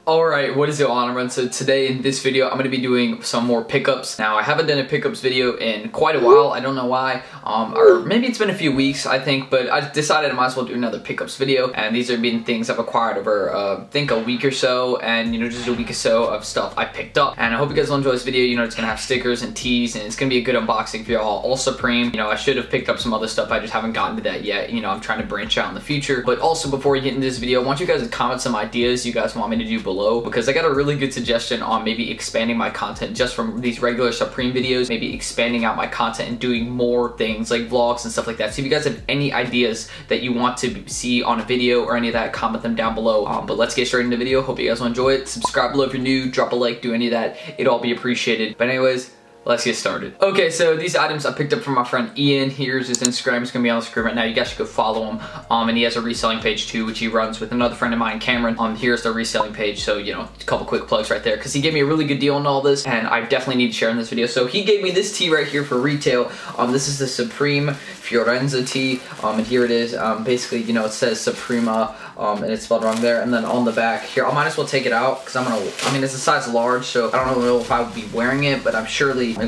Alright, what is it on, everyone? So today in this video, I'm going to be doing some more pickups. Now, I haven't done a pickups video in quite a while. I don't know why. Or maybe it's been a few weeks, I think. But I decided I might as well do another pickups video. And these are being things I've acquired over, I think, a week or so. And, just a week or so of stuff I picked up. And I hope you guys will enjoy this video. It's going to have stickers and tees. And it's going to be a good unboxing for y'all. All Supreme. I should have picked up some other stuff. I just haven't gotten to that yet. I'm trying to branch out in the future. But also, before we get into this video, I want you guys to comment some ideas you guys want me to do below. Because I got a really good suggestion on maybe expanding my content just from these regular Supreme videos, maybe expanding out my content and doing more things like vlogs and stuff like that. So if you guys have any ideas that you want to see on a video or any of that, comment them down below. But let's get straight into the video. Hope you guys will enjoy it. Subscribe below if you're new, drop a like, do any of that. It'd all be appreciated. But anyways, let's get started. Okay, so these items I picked up from my friend Ian. Here's his Instagram. It's gonna be on the screen right now. You guys should go follow him. And he has a reselling page too, which he runs with another friend of mine, Cameron. Here's the reselling page. So, a couple quick plugs right there, because he gave me a really good deal on all this, and I definitely need to share in this video. So he gave me this tee right here for retail. This is the Supreme Fiorenza tee. And here it is. Basically, it says Suprema, and it's spelled wrong there. And then on the back here, I might as well take it out, because it's a size large, so I don't know if I would be wearing it, but I'm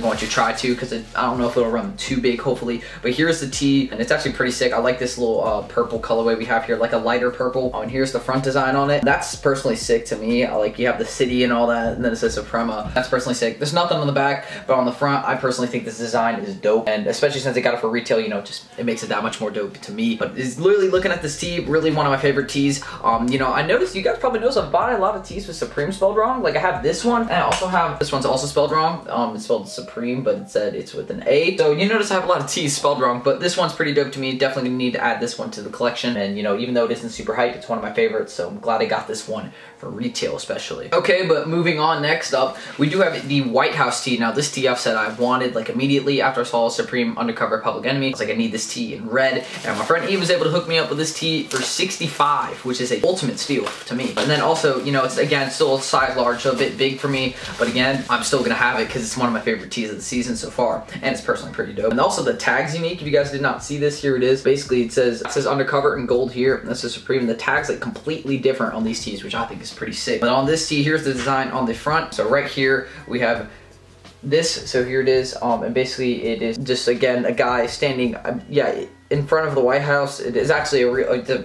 going to try to, because I don't know if it'll run too big, hopefully. But here's the tee, and it's actually pretty sick. I like this little purple colorway we have here, like a lighter purple. And here's the front design on it. That's personally sick to me. You have the city and all that, and then it says Suprema. That's personally sick. There's nothing on the back, but on the front, I personally think this design is dope. And especially since I got it for retail, it makes it that much more dope to me. But it's literally, looking at this tee, really one of my favorite tees. I noticed, you guys probably noticed, I've bought a lot of tees with Supreme spelled wrong. Like, I have this one, and I also have, this one's also spelled wrong. It's spelled Supreme, but it said it's with an A. So you notice I have a lot of tees spelled wrong, but this one's pretty dope to me. Definitely gonna need to add this one to the collection. And even though it isn't super hype, it's one of my favorites. So I'm glad I got this one for retail especially. Okay, but moving on, next up, we do have the White House tee. Now this tee I've said I wanted immediately after I saw Supreme Undercover Public Enemy. I was like, I need this tee in red. And my friend E was able to hook me up with this tee for $65, which is a ultimate steal to me. And then also, it's again still a size large, so a bit big for me. But again, I'm still gonna have it because it's one of my favorite tees of the season so far, and it's personally pretty dope. And also the tag's unique. If you guys did not see this, here it is. Basically, it says Undercover in gold here, and this is Supreme. The tag's completely different on these tees, which I think is pretty sick. But on this tee, here's the design on the front. So right here we have this. So here it is, and basically it is just again a guy standing, in front of the White House. It is actually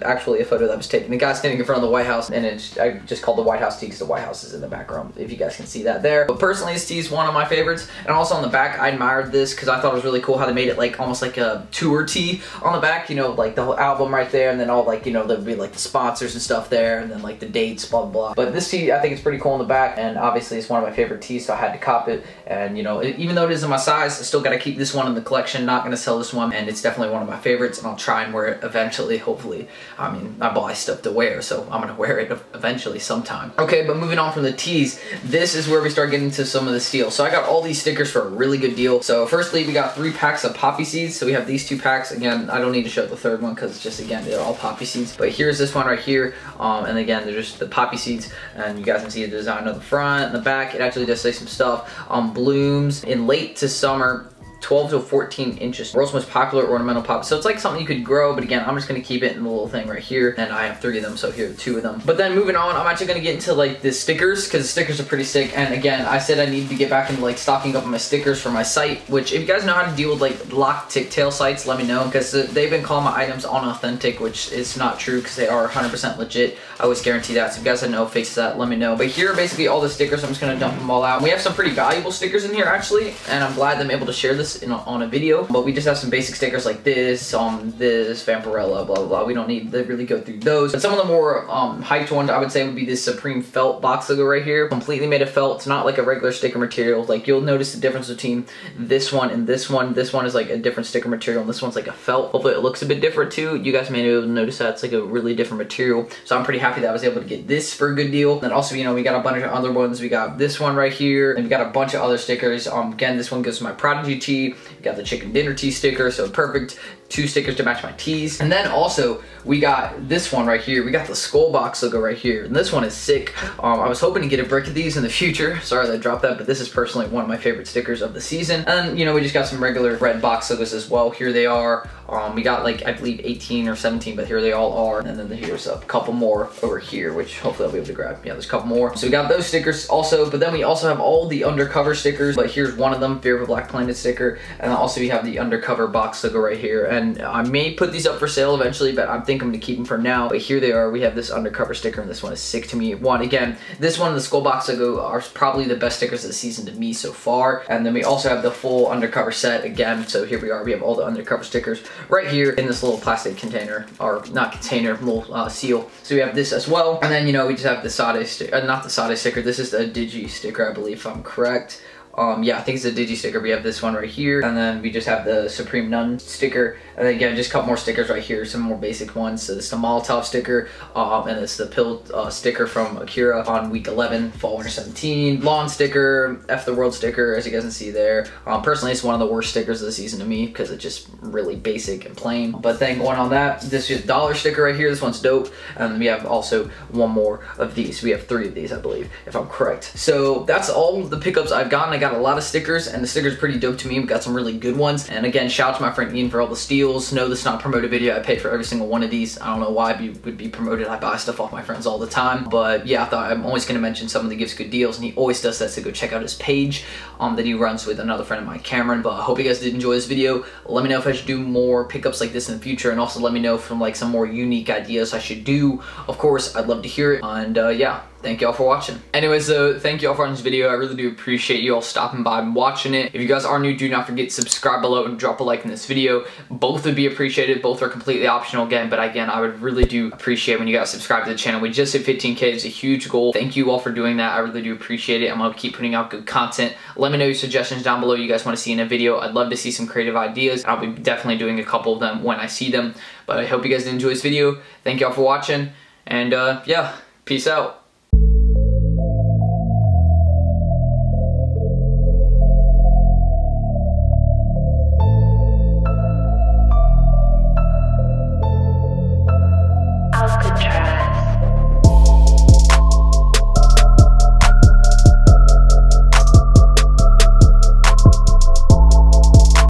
actually a photo that was taken. The guy standing in front of the White House, and I just called the White House tee because the White House is in the background, if you guys can see that there. But personally, this tee is one of my favorites. And also on the back, I admired this because I thought it was really cool how they made it almost like a tour tee on the back, the whole album right there, and then all there'd be the sponsors and stuff there, and then the dates, blah, blah, blah. But this tee, I think it's pretty cool on the back, and obviously it's one of my favorite tees, so I had to cop it. And even though it isn't my size, I still gotta keep this one in the collection, not gonna sell this one, and it's definitely one of my favorites. And I'll try and wear it eventually, hopefully. I buy stuff to wear, so I'm gonna wear it eventually sometime. Okay, but moving on from the tees, this is where we start getting to some of the steals. So I got all these stickers for a really good deal. So firstly, we got 3 packs of poppy seeds. So we have these 2 packs. Again, I don't need to show the third one because it's just, again, they're all poppy seeds. But here's this one right here. And again, they're just the poppy seeds. And you guys can see the design on the front and the back. It actually does say some stuff. Blooms in late to summer, 12 to 14 inches. World's most popular ornamental pop. So it's something you could grow, but again, I'm just gonna keep it in the little thing right here. And I have 3 of them, so here are 2 of them. But then moving on, I'm actually gonna get into the stickers, because the stickers are pretty sick. And again, I said I need to get back into stocking up on my stickers for my site, which if you guys know how to deal with lock tail sites, let me know, because they've been calling my items unauthentic, which is not true because they are 100% legit. I always guarantee that. So if you guys have no fakes to that, let me know. But here are basically all the stickers. I'm just gonna dump them all out. We have some pretty valuable stickers in here actually, and I'm glad I'm able to share this on a video. But we just have some basic stickers like this, this, Vampirella, blah, blah, blah. We don't need to really go through those. But some of the more hyped ones I would say would be this Supreme felt box logo right here. Completely made of felt. It's not like a regular sticker material. You'll notice the difference between this one and this one. This one is a different sticker material, and this one's a felt. Hopefully it looks a bit different too. You guys may be able to notice that it's a really different material. So I'm pretty happy that I was able to get this for a good deal. And also, we got a bunch of other ones. We got this one right here, and we got a bunch of other stickers. Again, this one goes to my Prodigy tee. We got the chicken dinner tee sticker, so perfect. 2 stickers to match my tees. And then also we got this one right here. We got the skull box logo right here, and this one is sick. I was hoping to get a brick of these in the future. Sorry that I dropped that, but this is personally one of my favorite stickers of the season. And you know, we just got some regular red box logos as well. Here they are. We got like, I believe 18 or 17, but here they all are. And then here's a couple more over here, which hopefully I'll be able to grab. Yeah, there's a couple more. So we got those stickers also, but then we also have all the undercover stickers, but here's one of them, Fear of a Black Planet sticker. And then also we have the undercover box logo right here. And I may put these up for sale eventually, but I think I'm gonna keep them for now. But here they are. We have this undercover sticker, and this one is sick to me. Again, this one and the skull box logo are probably the best stickers of the season to me so far. And then we also have the full undercover set again. So here we are. We have all the undercover stickers right here in this little plastic container, or not container, little seal. So we have this as well. And then, you know, we just have the Sade sticker, not the Sade sticker. This is the Digi sticker, I believe, if I'm correct. Yeah, I think it's a Digi sticker. We have this one right here, and then we just have the Supreme Nun sticker, and then again, just a couple more stickers right here, some more basic ones. So this is the Molotov sticker, and it's the pill sticker from Akira on week 11, fall winter 17. Lawn sticker, F the World sticker, as you guys can see there. Personally, it's one of the worst stickers of the season to me because it's just really basic and plain. But then going on that, this is dollar sticker right here. This one's dope, and then we have also one more of these. We have 3 of these, I believe, if I'm correct. So that's all the pickups I've gotten. I got a lot of stickers, and the stickers are pretty dope to me. We got some really good ones. And again, shout out to my friend Ian for all the steals. No, this is not a promoted video. I paid for every single one of these. I don't know why it would be promoted. I buy stuff off my friends all the time. But yeah, I thought I'm always going to mention someone that gives good deals, and he always does that, so go check out his page that he runs with another friend of mine, Cameron. But I hope you guys did enjoy this video. Let me know if I should do more pickups like this in the future, and also let me know from like some more unique ideas I should do. Of course, I'd love to hear it. And yeah, thank y'all for watching. Anyways, thank y'all for watching this video. I really do appreciate you all stopping by and watching it. If you guys are new, do not forget to subscribe below and drop a like in this video. Both would be appreciated. Both are completely optional again, but again, I would really do appreciate when you guys subscribe to the channel. We just hit 15K. It's a huge goal. Thank you all for doing that. I really do appreciate it. I'm gonna keep putting out good content. Let me know your suggestions down below you guys want to see in a video. I'd love to see some creative ideas. I'll be definitely doing a couple of them when I see them. But I hope you guys did enjoy this video. Thank y'all for watching, and yeah, peace out.